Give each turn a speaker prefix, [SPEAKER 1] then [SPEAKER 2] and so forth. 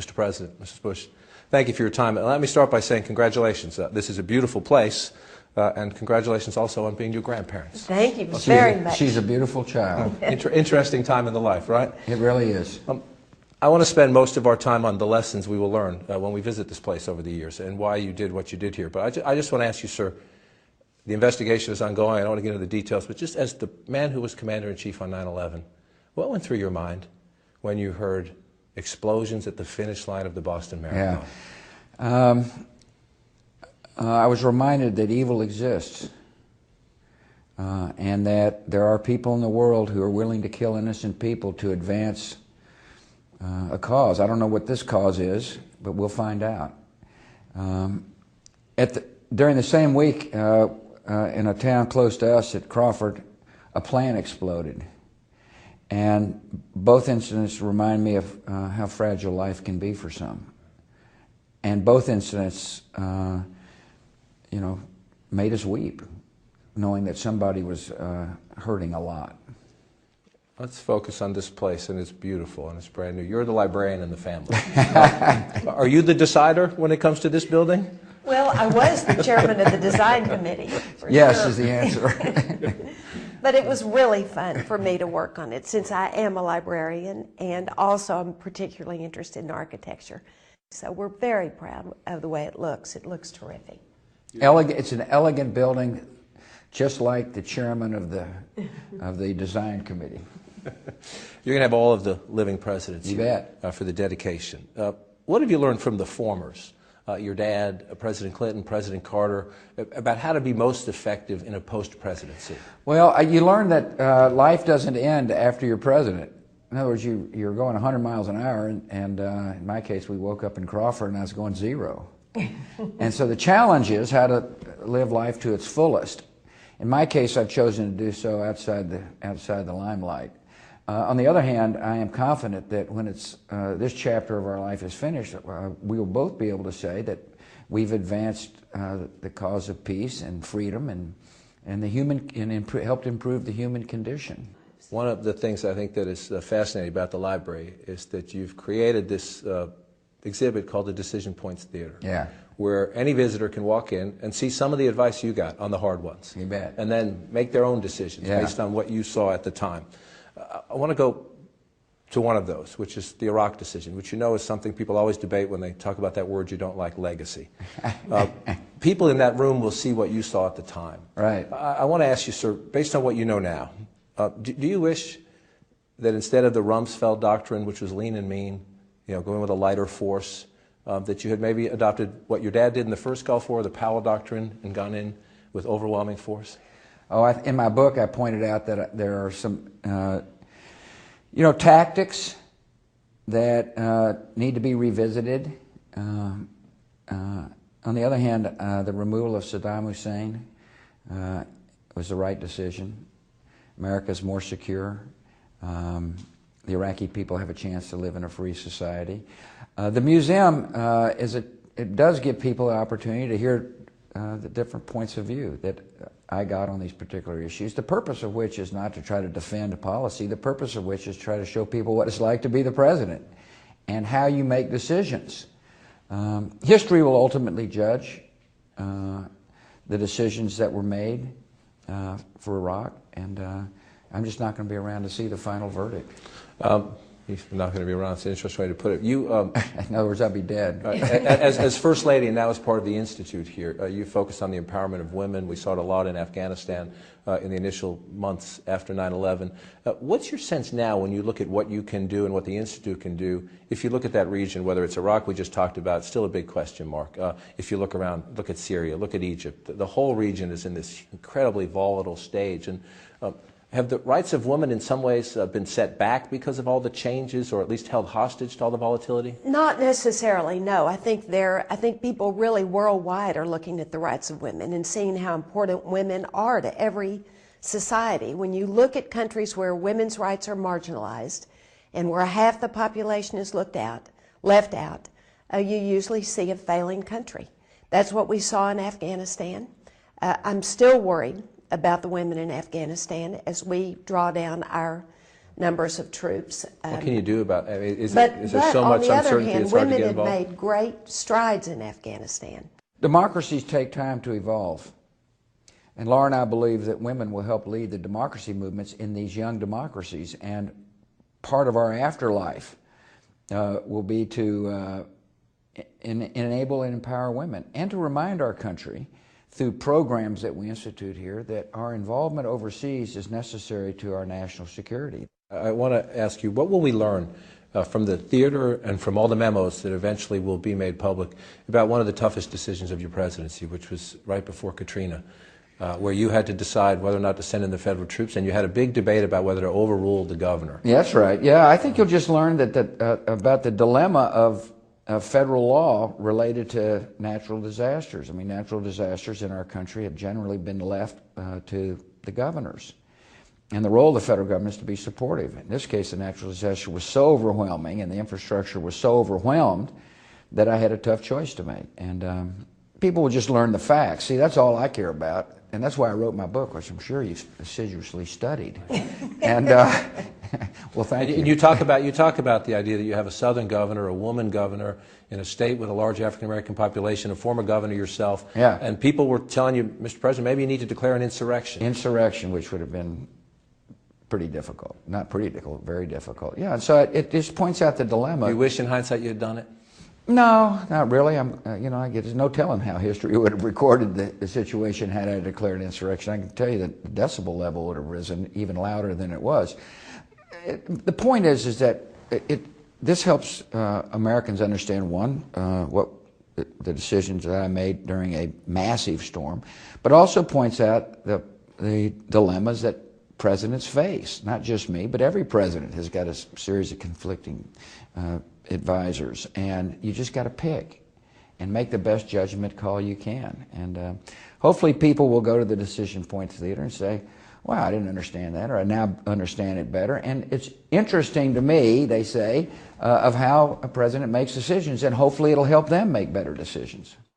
[SPEAKER 1] Mr. President, Mrs. Bush, thank you for your time. Let me start by saying congratulations. This is a beautiful place, and congratulations also on being your grandparents.
[SPEAKER 2] Thank you very much.
[SPEAKER 3] She's a beautiful child.
[SPEAKER 1] Interesting time in the life, right?
[SPEAKER 3] It really is.
[SPEAKER 1] I want to spend most of our time on the lessons we will learn when we visit this place over the years and why you did what you did here. But I just want to ask you, sir, the investigation is ongoing. I don't want to get into the details, but just as the man who was Commander-in-Chief on 9/11, what went through your mind when you heard explosions at the finish line of the Boston Marathon?
[SPEAKER 3] Yeah. I was reminded that evil exists and that there are people in the world who are willing to kill innocent people to advance a cause. I don't know what this cause is, but we'll find out. During the same week, in a town close to us at Crawford, a plant exploded. And both incidents remind me of how fragile life can be for some. And both incidents, made us weep, knowing that somebody was hurting a lot.
[SPEAKER 1] Let's focus on this place, and it's beautiful, and it's brand new. You're the librarian in the family. Are you the decider when it comes to this building?
[SPEAKER 2] Well, I was the chairman of the design committee.
[SPEAKER 3] Yes,
[SPEAKER 2] sure.
[SPEAKER 3] is the answer.
[SPEAKER 2] But it was really fun for me to work on it, since I am a librarian, and also I'm particularly interested in architecture. So we're very proud of the way it looks. It looks terrific.
[SPEAKER 3] It's an elegant building, just like the chairman of the design committee.
[SPEAKER 1] You're going to have all of the living presidents
[SPEAKER 3] you
[SPEAKER 1] here
[SPEAKER 3] bet.
[SPEAKER 1] For the dedication. What have you learned from the formers, your dad, President Clinton, President Carter, about how to be most effective in a post-presidency?
[SPEAKER 3] Well, you learn that life doesn't end after you're president. In other words, you're going 100 miles an hour, and in my case, we woke up in Crawford and I was going 0. And so the challenge is how to live life to its fullest. In my case, I've chosen to do so outside the limelight. On the other hand, I am confident that when this chapter of our life is finished, we will both be able to say that we've advanced the cause of peace and freedom and helped improve the human condition.
[SPEAKER 1] One of the things I think that is fascinating about the library is that you've created this exhibit called the Decision Points Theater.
[SPEAKER 3] Yeah.
[SPEAKER 1] Where any visitor can walk in and see some of the advice you got on the hard ones.
[SPEAKER 3] You bet.
[SPEAKER 1] And then make their own decisions based on what you saw at the time. I want to go to one of those, which is the Iraq decision, which you know is something people always debate when they talk about that word you don't like, legacy. People in that room will see what you saw at the time.
[SPEAKER 3] Right.
[SPEAKER 1] I want to ask you, sir, based on what you know now, do you wish that instead of the Rumsfeld doctrine, which was lean and mean, going with a lighter force, that you had maybe adopted what your dad did in the first Gulf War, the Powell Doctrine, and gone in with overwhelming force?
[SPEAKER 3] Oh, in my book, I pointed out that there are some, tactics that need to be revisited. On the other hand, the removal of Saddam Hussein was the right decision. America's more secure. The Iraqi people have a chance to live in a free society. The museum it does give people the opportunity to hear the different points of view that I got on these particular issues, the purpose of which is not to try to defend a policy, the purpose of which is to try to show people what it's like to be the president and how you make decisions. History will ultimately judge the decisions that were made for Iraq, and I'm just not going to be around to see the final verdict.
[SPEAKER 1] He's not going to be around. It's an interesting way to put it. You,
[SPEAKER 3] in other words, I'll be dead.
[SPEAKER 1] As First Lady and now as part of the Institute here, you focused on the empowerment of women. We saw it a lot in Afghanistan in the initial months after 9/11. What's your sense now when you look at what you can do and what the Institute can do? If you look at that region, whether it's Iraq we just talked about, still a big question mark. If you look around, look at Syria, look at Egypt. The whole region is in this incredibly volatile stage. And have the rights of women in some ways been set back because of all the changes, or at least held hostage to all the volatility?
[SPEAKER 2] Not necessarily, no. I think people really worldwide are looking at the rights of women and seeing how important women are to every society. When you look at countries where women's rights are marginalized and where half the population is left out, you usually see a failing country. That's what we saw in Afghanistan. I'm still worried about the women in Afghanistan as we draw down our numbers of troops.
[SPEAKER 1] What can you do about it? I mean, is
[SPEAKER 2] But
[SPEAKER 1] there so much
[SPEAKER 2] on the other
[SPEAKER 1] uncertainty
[SPEAKER 2] hand,
[SPEAKER 1] it's hard to
[SPEAKER 2] women
[SPEAKER 1] get
[SPEAKER 2] have
[SPEAKER 1] involved?
[SPEAKER 2] made great strides in Afghanistan.
[SPEAKER 3] Democracies take time to evolve. And Laura and I believe that women will help lead the democracy movements in these young democracies. And part of our afterlife will be to enable and empower women, and to remind our country through programs that we institute here that our involvement overseas is necessary to our national security.
[SPEAKER 1] I want to ask you, what will we learn from the theater and from all the memos that eventually will be made public about one of the toughest decisions of your presidency, which was right before Katrina, where you had to decide whether or not to send in the federal troops, and you had a big debate about whether to overrule the governor?
[SPEAKER 3] Yeah, that's right. Yeah, I think you'll just learn that about the dilemma of federal law related to natural disasters. I mean, natural disasters in our country have generally been left to the governors. And the role of the federal government is to be supportive. In this case, the natural disaster was so overwhelming and the infrastructure was so overwhelmed that I had a tough choice to make. And people will just learn the facts. See, that's all I care about. And that's why I wrote my book, which I'm sure you've assiduously studied. And well, thank you.
[SPEAKER 1] And you talk about the idea that you have a Southern governor, a woman governor, in a state with a large African American population, a former governor yourself.
[SPEAKER 3] Yeah.
[SPEAKER 1] And people were telling you, Mr. President, maybe you need to declare an insurrection.
[SPEAKER 3] Insurrection, which would have been pretty difficult. Not pretty difficult, very difficult. Yeah, and so it just points out the dilemma.
[SPEAKER 1] You wish in hindsight you had done it?
[SPEAKER 3] No, not really. There's no telling how history would have recorded the situation had I declared insurrection. I can tell you that the decibel level would have risen even louder than it was. The point is that this helps Americans understand, one, what the decisions that I made during a massive storm, but also points out the dilemmas that presidents face. Not just me, but every president has got a series of conflicting advisors, and you just got to pick and make the best judgment call you can. And hopefully people will go to the Decision Point Theater and say, wow, I didn't understand that, or I now understand it better. And it's interesting to me, they say, of how a president makes decisions, and hopefully it'll help them make better decisions.